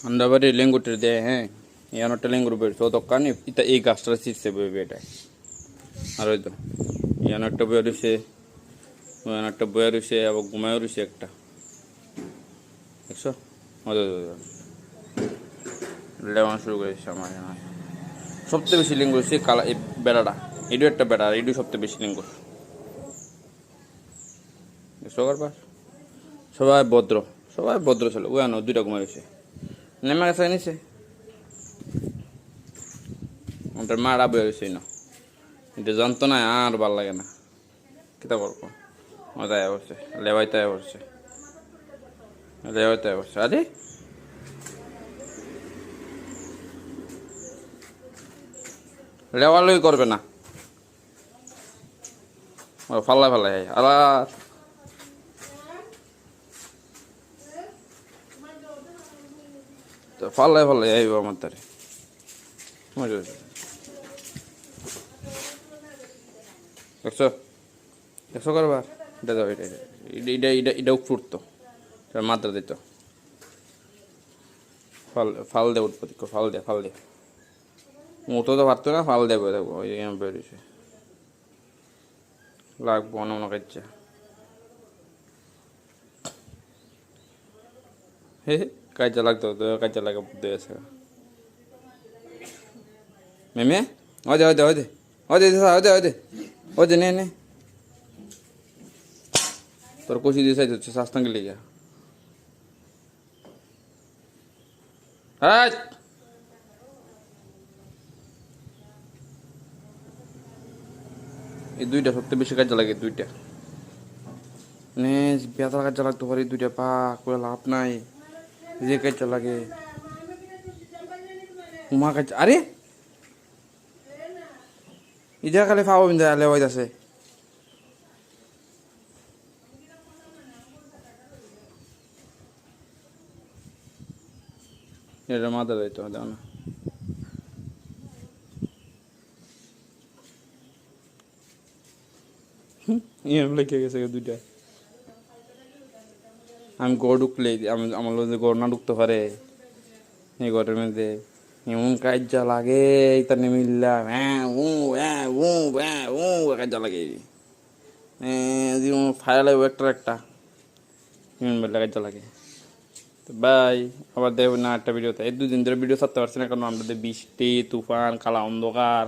ಅಂದವರಿ ಲೆಂಗುಟ್ಟಿರ್ದೆ ಏನೊಟ್ಟೆ ಲೆಂಗುರು ಬೇಡ ಸೋತೊಕ್ಕಾನಿ ಇತ್ತ ಈ গাছটা সিটছে বেটা আর ওই তো একটা বয়ে রয়েছে একটা বয়ে রয়েছে আবার ঘুমায় রয়েছে একটা দেখছো লেওয়ান শুরু করেছে আমার সবচেয়ে বেশি লিঙ্গ রয়েছে কালা এই বেড়াটা এটিও একটা বেড়া আর এটিও সবচেয়ে বেশি লিঙ্গ দেখছো পার সবাই ভদ্র ছিল ওই আনো দুইটা ঘুমায় রয়েছে নেমে গেছে নিচে ওটার মারা বয়ে রয়েছে না এটা জানতো না আর ভাল লাগে না কিতা করবো মজায় বসছে লেবাইতে বসছে আরে লেওয়ালই করবে না ফাল্লাই আবার ফাল্লাই আইব আমার তারে দেখছো করবার এটা দাও এটা ফুটতো মাত্রা দিত ফাল দে উৎপত্তি ফাল দে উঠো তো পারতো না ফাল দেবে দেখবো ওই বেরিয়েছে লাগবো অন্য কাজটা কাজটা লাগতো কাজটা লাগা বুদ্ধি আছে মেমে ওদে নে তোর কষি দিয়ে সাইজ হচ্ছে শাস্তাঙ্গে লেগে এই দুইটা সবচেয়ে বেশি কাজে লাগে দুইটা মানে বেতার কাজে লাগতে পারে দুইটা পা করে লাভ নাই যে কাজে লাগে উমা কাজ আরে ইধা খালি ফাও বিন্দা লেওয়াই আছে এটা মাথা দিতে হবে না লেগে গেছে দুইটা আমি গড় ঢুকলে আমার গড় না ঢুকতে পারে এই গড়ের মধ্যে এমন কাজা লাগে এটা মিললা কাজা লাগে ফায়ার লাগবে একটা কাজা লাগে বাই আবার দেব না একটা ভিডিওতে এই দুদিন ধরে ভিডিও ছাড়তে পারছি না কারণ আমাদের বৃষ্টি তুফান কালা অন্ধকার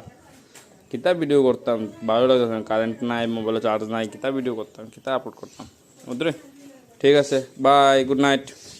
কিতা ভিডিও করতাম ভালো লাগতো কারেন্ট নাই মোবাইলে চার্জ নাই কিতা ভিডিও করতাম কিতা আপলোড করতাম বুঝলি ঠিক আছে বাই গুড নাইট